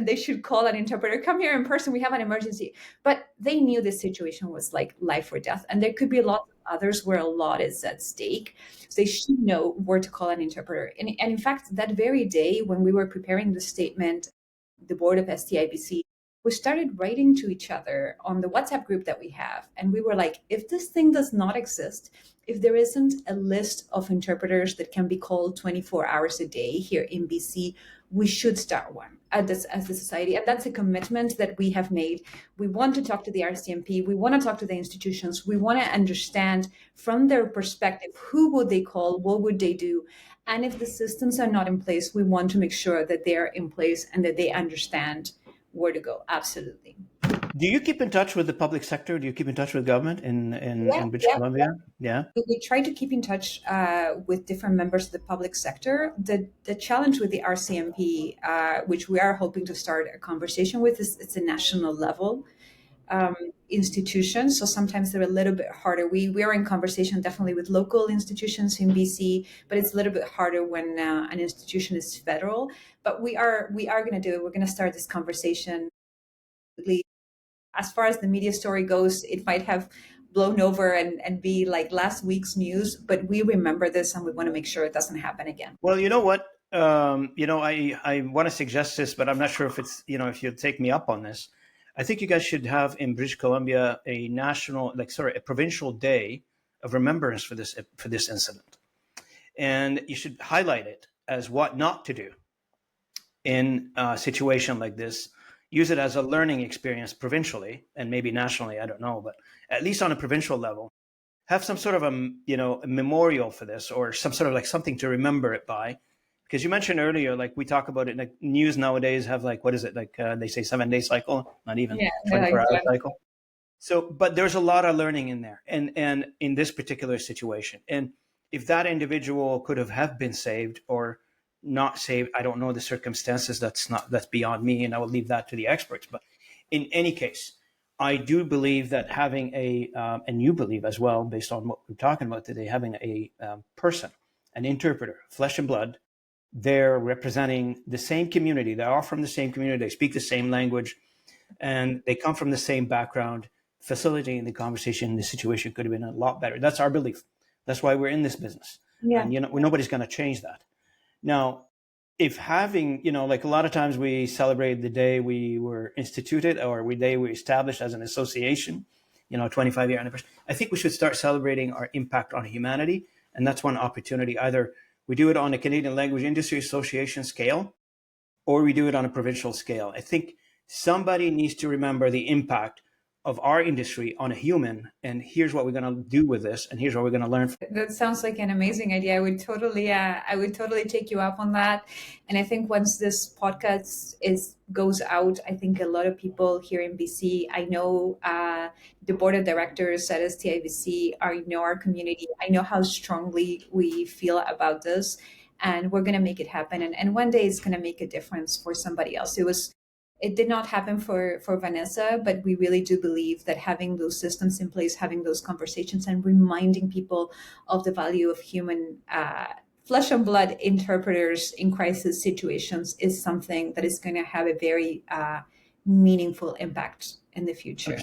then they should call an interpreter, come here in person, we have an emergency. But they knew this situation was like life or death, and there could be a lot of others where a lot is at stake. So they should know where to call an interpreter. And in fact, that very day when we were preparing the statement, the board of STIBC, we started writing to each other on the WhatsApp group that we have. And we were like, if this thing does not exist, if there isn't a list of interpreters that can be called 24 hours a day here in BC, we should start one as a society. And that's a commitment that we have made. We want to talk to the RCMP. We want to talk to the institutions. We want to understand from their perspective, who would they call? What would they do? And if the systems are not in place, we want to make sure that they are in place and that they understand where to go. Absolutely. Do you keep in touch with the public sector? Do you keep in touch with government in British Columbia? Yeah. We try to keep in touch with different members of the public sector. The challenge with the RCMP, which we are hoping to start a conversation with, is it's a national level institution. So sometimes they're a little bit harder. We are in conversation definitely with local institutions in BC, but it's a little bit harder when an institution is federal. But we are going to do it. We're going to start this conversation. As far as the media story goes, it might have blown over and be like last week's news, but we remember this and we want to make sure it doesn't happen again. Well, you know what? I want to suggest this, but I'm not sure if it's, if you'll take me up on this. I think you guys should have in British Columbia a provincial day of remembrance for this incident. And you should highlight it as what not to do in a situation like this. Use it as a learning experience provincially and maybe nationally, I don't know, but at least on a provincial level, have some sort of a memorial for this, or some sort of like something to remember it by. Because you mentioned earlier, like we talk about it, like news nowadays have like, what is it? Like they say 7-day cycle, not even 24-hour cycle. So, but there's a lot of learning in there and in this particular situation. And if that individual could have been saved or not saved, I don't know the circumstances. That's beyond me, and I will leave that to the experts. But in any case, I do believe that having and you believe as well, based on what we're talking about today, having a person, an interpreter, flesh and blood, they're representing the same community. They are from the same community. They speak the same language, and they come from the same background. Facilitating the conversation, the situation could have been a lot better. That's our belief. That's why we're in this business. Yeah. And nobody's going to change that. Now, if having, like a lot of times we celebrate the day we were instituted or the day we established as an association, 25-year anniversary, I think we should start celebrating our impact on humanity. And that's one opportunity. Either we do it on a Canadian Language Industry Association scale, or we do it on a provincial scale. I think somebody needs to remember the impact of our industry on a human, and here's what we're going to do with this, and here's what we're going to learn from. That sounds like an amazing idea. I would totally take you up on that. And I think once this podcast goes out, I think a lot of people here in BC, I know the board of directors at STIBC, I know our community, I know how strongly we feel about this, and we're going to make it happen. And one day it's going to make a difference for somebody else. It did not happen for Vanessa, but we really do believe that having those systems in place, having those conversations, and reminding people of the value of human flesh and blood interpreters in crisis situations is something that is going to have a very meaningful impact in the future.